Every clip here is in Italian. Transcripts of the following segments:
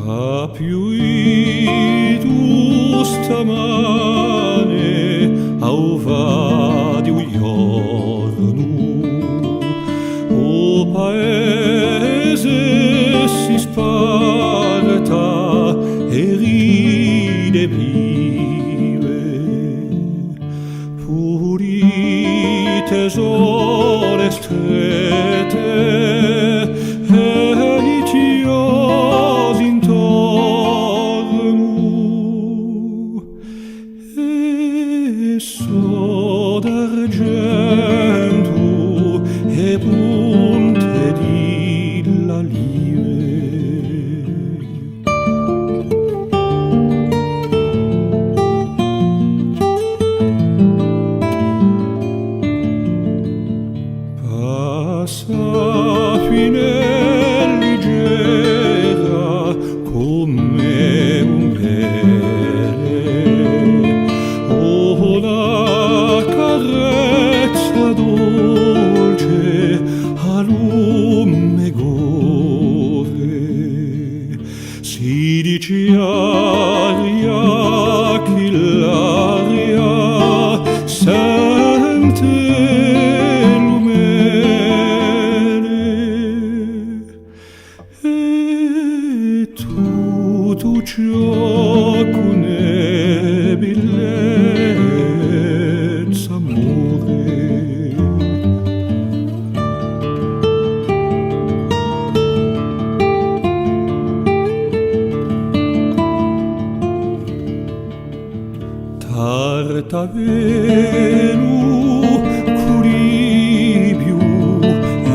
Ha piuito stamane, au va di un giorno, o paese si sparta e ride vive, puri tesore strette e litiosi intorno, e so d'argento e punte di lalive. Passa finelli leggera come un vele, oh la carezza dolce a lume gore, si dice aria che l'aria sente tutto ciò con bellezza amore. Tartavelo curibio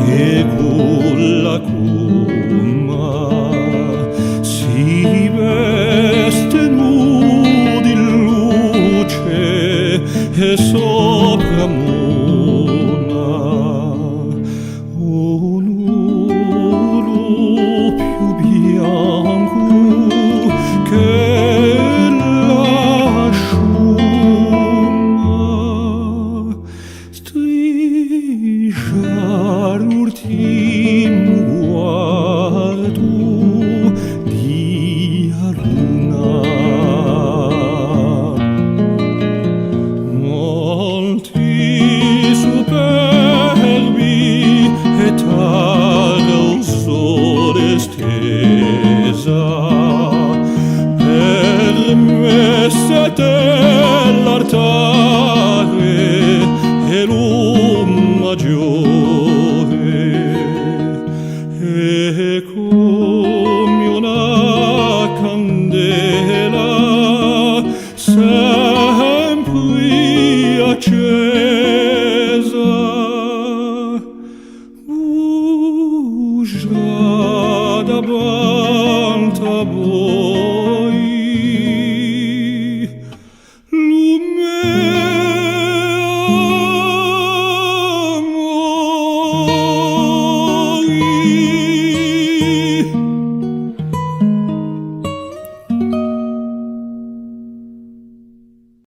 e con la cumma si veste nudi luce e sopra mona un ulo più bianco che la sciuma striscia l'ultimo guardo di luna. Molti superbi e tarda il sole stesa, per me l'altare e l'um maggiore, e come una candela sempre accesa, già davanti a